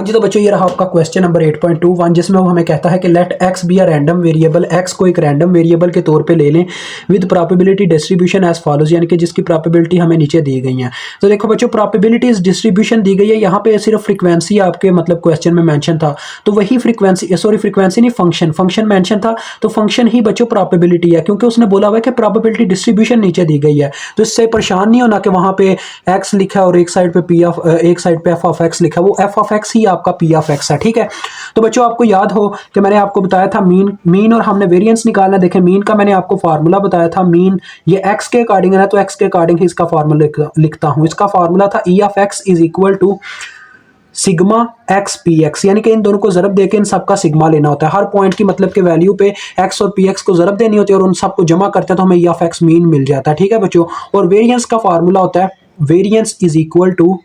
जी तो बच्चों ये रहा आपका क्वेश्चन नंबर 8.21 जिसमें वो हमें कहता है कि let X be a random variable, X को एक रैंडम वेरिएबल के तौर पे ले लें with probability distribution as follows, यानी कि जिसकी प्रोबेबिलिटी हमें नीचे दी गई है। तो देखो बच्चों प्रोबेबिलिटी डिस्ट्रीब्यूशन दी गई है, यहाँ पे सिर्फ फ्रीक्वेंसी आपके मतलब क्वेश्चन में मेंशन था, तो वही फ्रीक्वेंसी फ्रीक्वेंसी नहीं फंक्शन मेंशन था, तो फंक्शन ही बच्चों प्रोबेबिलिटी है, क्योंकि उसने बोला हुआ है कि प्रोबेबिलिटी डिस्ट्रीब्यूशन नीचे दी गई है। तो इससे परेशान नहीं होना कि वहाँ पे एक्स लिखा है और एक साइड पे एफ ऑफ एक्स लिखा है, वो एफ ऑफ एक्स ही आपका पी ऑफ एक्स है। ठीक है, तो बच्चों आपको याद हो कि मैंने आपको बताया था मीन और हमने वेरिएंस निकालना। देखें मीन का मैंने आपको फार्मूला बताया था, मीन ये एक्स के अकॉर्डिंग है, तो एक्स के अकॉर्डिंग ही इसका फार्मूला लिखता हूं। इसका फार्मूला था E of X is equal to sigma X P X, यानी कि इन दोनों को जरब देके इन सबका सिग्मा लेना होता है। हर पॉइंट की मतलब के वैल्यू पे एक्स और पी एक्स को जरब देनी होती है और उन सबको जमा करते हैं तो हमें ई ऑफ एक्स मीन मिल जाता है। ठीक है बच्चों, और वेरिएंस का फार्मूला होता है variance is equal to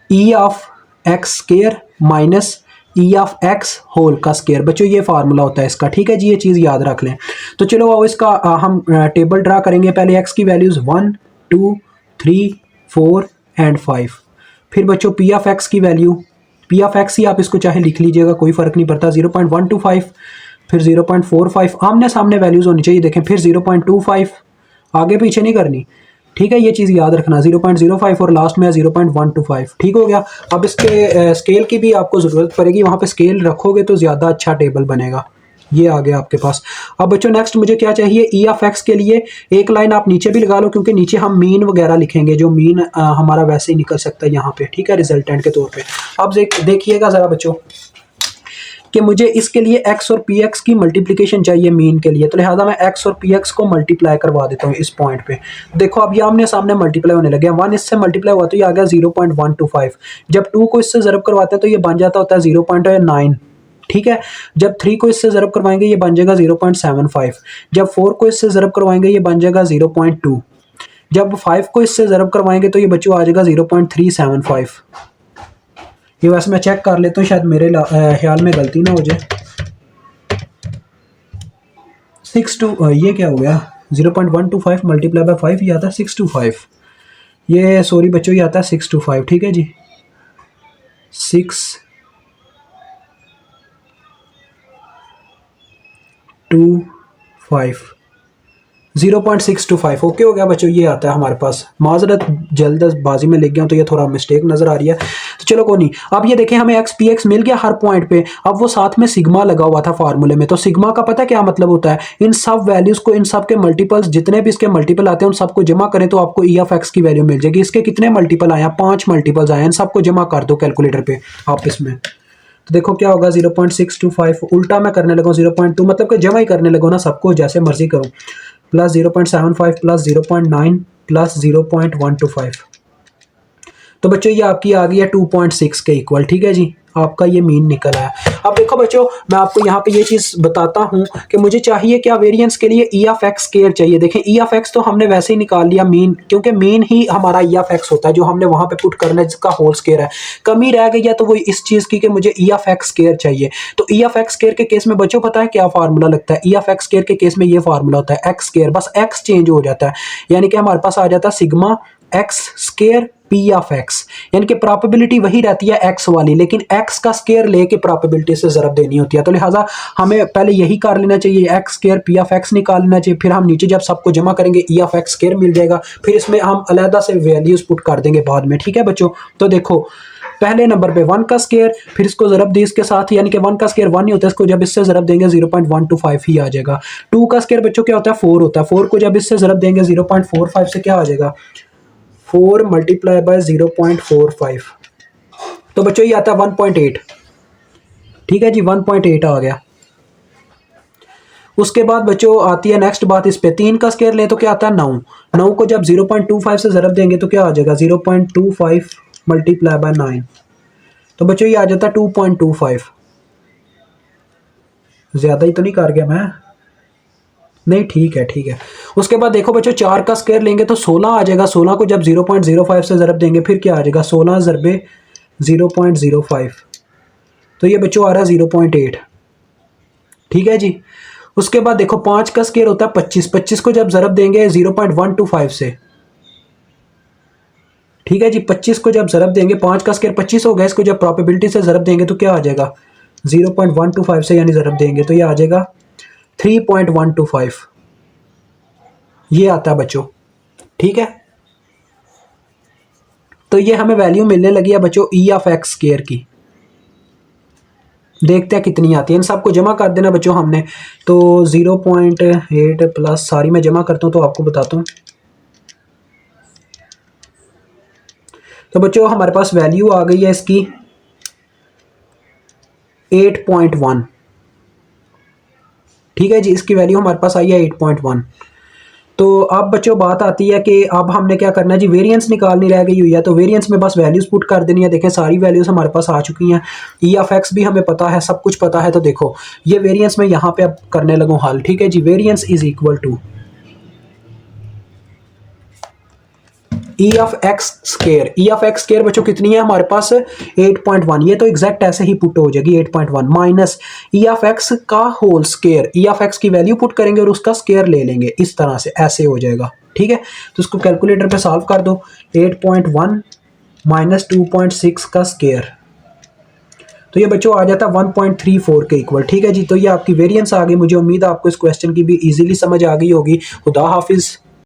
E of X square minus E of X whole का स्केयर। बच्चों ये फार्मूला होता है इसका। ठीक है जी, ये चीज़ याद रख लें। तो चलो आओ इसका हम टेबल ड्रा करेंगे। पहले एक्स की वैल्यूज़ 1 2 3 4 एंड 5। फिर बच्चों पी ऑफ एक्स की वैल्यू, पी ऑफ एक्स ही आप इसको चाहे लिख लीजिएगा, कोई फ़र्क नहीं पड़ता, 0.125, फिर 0.45, आमने सामने वैल्यूज़ होनी चाहिए। देखें फिर 0.25, आगे पीछे नहीं करनी। ठीक है, ये चीज़ याद रखना, 0.05 और लास्ट में 0.125। ठीक हो गया। अब इसके स्केल की भी आपको ज़रूरत पड़ेगी, वहाँ पे स्केल रखोगे तो ज़्यादा अच्छा टेबल बनेगा। ये आ गया आपके पास। अब बच्चों नेक्स्ट मुझे क्या चाहिए, ई ऑफ एक्स के लिए एक लाइन आप नीचे भी लगा लो, क्योंकि नीचे हम मीन वगैरह लिखेंगे, जो मीन हमारा वैसे ही निकल सकता है यहाँ पे। ठीक है, रिजल्टेंट के तौर पे। अब देखिएगा ज़रा बच्चों कि मुझे इसके लिए x और px की मल्टीप्लिकेशन चाहिए मीन के लिए, तो लिहाजा मैं x और px को मल्टीप्लाई करवा देता हूँ इस पॉइंट पे। देखो अब ये आमने सामने मल्टीप्लाई होने लगे, 1 इससे मल्टीप्लाई हुआ तो ये आ गया 0.125। जब 2 को इससे ज़रब करवाते हैं तो ये बन जाता होता है 0.9। ठीक है, जब 3 को इससे ज़रब करवाएंगे ये बन जाएगा 0.75। जब 4 को इससे ज़रब करवाएंगे ये बन जाएगा 0.2। जब 5 को इससे ज़रब करवाएंगे तो ये बच्चों आ जाएगा 0.375। ये वैसे मैं चेक कर लेता हूँ, शायद मेरे ख्याल में गलती ना हो जाए। 6 ये क्या हो गया, 0.125 मल्टीप्लाई बाय 5 ये आता है 625। ये सॉरी बच्चों, ये आता है 625। ठीक है जी, 625 0.625। ओके हो गया बच्चों, ये आता है हमारे पास। माजरत जल्दबाजी में लिख गया तो ये थोड़ा मिस्टेक नजर आ रही है, तो चलो कोई नहीं। अब ये देखें हमें एक्स पी एक्स मिल गया हर पॉइंट पे। अब वो साथ में सिग्मा लगा हुआ था फार्मूले में, तो सिग्मा का पता क्या मतलब होता है, इन सब वैल्यूज को, इन सब के मल्टीपल्स, जितने भी इसके मल्टीपल आते हैं उन सबको जमा करें तो आपको ई ऑफ एक्स की वैल्यू मिल जाएगी। इसके कितने मल्टीपल आए हैं, 5 मल्टीपल्स आए हैं, इन सबको जमा कर दो कैलकुलेटर पे आप इसमें। तो देखो क्या होगा, 0.625 उल्टा मैं करने लगा 0.2, मतलब कि जमा ही करने लगा ना सबको, जैसे मर्जी करूँ, प्लस 0.75 प्लस 0.9 प्लस 0.125। तो बच्चों ये आपकी आ गई है 2.6 के इक्वल। ठीक है जी, आपका ये मीन निकल आया। अब देखो बच्चों मैं आपको यहाँ पे ये चीज़ बताता हूँ कि मुझे चाहिए क्या, वेरिएंस के लिए ई ऑफ एक्स स्केयर चाहिए। देखें ई ऑफ एक्स तो हमने वैसे ही निकाल लिया मीन, क्योंकि मीन ही हमारा ई ऑफ एक्स होता है जो हमने वहाँ पे पुट करना है, जिसका होल स्केयर है। कमी रह गई है तो वो इस चीज़ की कि मुझे ई ऑफ एक्स स्केयर चाहिए। तो ई ऑफ एक्स स्केयर के केस में बच्चों पता है क्या फार्मूला लगता है, ई ऑफ एक्स स्केयर के केस में ये फार्मूला होता है एक्स स्केयर, बस एक्स चेंज हो जाता है, यानी कि हमारे पास आ जाता है sigma x square P of x, यानी कि प्रोबेबिलिटी वही रहती है एक्स वाली, लेकिन एक्स का स्केयर लेके प्रोबेबिलिटी से ज़रब देनी होती है। तो लिहाजा हमें पहले यही कर लेना चाहिए, x square P of x निकाल लेना चाहिए, फिर हम नीचे जब सबको जमा करेंगे ई ऑफ एक्स स्केयर मिल जाएगा, फिर इसमें हम अलहदा से वैल्यूज पुट कर देंगे बाद में। ठीक है बच्चों, तो देखो पहले नंबर पे 1 का स्केयर, फिर इसको ज़रब दी इसके साथ, यानी कि 1 का स्केयर 1 नहीं होता, इसको जब इससे ज़रब देंगे 0.125 ही आ जाएगा। 2 का स्केयर बच्चों क्या होता है, 4 होता है, 4 को जब इससे ज़रब देंगे 0.45 से क्या आ जाएगा, 4 मल्टीप्लाई बाय 0.45, तो बच्चों ये आता है 1.8। ठीक है जी, 1.8 आ गया। उसके बाद बच्चों आती है नेक्स्ट बात, इस पे 3 का स्केयर ले तो क्या आता है 9। 9 को जब 0.25 से ज़रब देंगे तो क्या आ जाएगा, 0.25 मल्टीप्लाई बाय 9, तो बच्चों ये आ जाता है 2.25। ज़्यादा ही तो नहीं कर गया मैं, नहीं ठीक है ठीक है। उसके बाद देखो बच्चों 4 का स्क्वायर लेंगे तो 16 आ जाएगा। 16 को जब 0.05 से ज़रब देंगे फिर क्या आ जाएगा, 16 ज़रबे 0.05, तो ये बच्चों आ रहा है 0.8। ठीक है जी। उसके बाद देखो 5 का स्क्वायर होता है 25। 25 को जब ज़रब देंगे 0.125 से, ठीक है जी। 25 को जब ज़रब देंगे, 5 का स्क्वायर 25 हो गया, इसको जब प्रोबेबिलिटी से ज़रब देंगे तो क्या आ जाएगा, 0.125 से यानी ज़रब देंगे तो ये आ जाएगा 3.125, ये आता है बच्चों। ठीक है, तो ये हमें वैल्यू मिलने लगी है बच्चों ई ऑफ एक्स स्क्वायर की। देखते हैं कितनी आती है, इन सबको जमा कर देना बच्चों हमने। तो 0.8 प्लस, सारी मैं जमा करता हूँ तो आपको बताता हूँ। तो बच्चों हमारे पास वैल्यू आ गई है इसकी 8.1। ठीक है जी, इसकी वैल्यू हमारे पास आई है 8.1। तो अब बच्चों बात आती है कि अब हमने क्या करना है जी, वेरिएंस निकालनी रह गई हुई है। तो वेरिएंस में बस वैल्यूज पुट कर देनी है। देखें सारी वैल्यूज हमारे पास आ चुकी हैं, ई ऑफ एक्स भी हमें पता है, सब कुछ पता है। तो देखो ये वेरिएंस में यहाँ पे अब करने लगूँ हल। ठीक है जी, variance is equal to E of X square. E of X square बच्चों कितनी है हमारे पास, 8.1। ये तो एग्जैक्ट ऐसे ही पुट हो जाएगी 8.1 माइनस ई ऑफ एक्स का whole square. E of X की वैल्यू पुट करेंगे और उसका स्क्वायर ले लेंगे, इस तरह से ऐसे हो जाएगा। ठीक है, तो इसको कैलकुलेटर पे सॉल्व कर दो। 8.1 माइनस 2.6 का स्क्वायर, तो ये बच्चों आ जाता है 1.34 के इक्वल। ठीक है जी, तो ये आपकी वेरिएंस आ गई। मुझे उम्मीद है आपको इस क्वेश्चन की भी इजीली समझ आ गई होगी। खुदा हाफिज।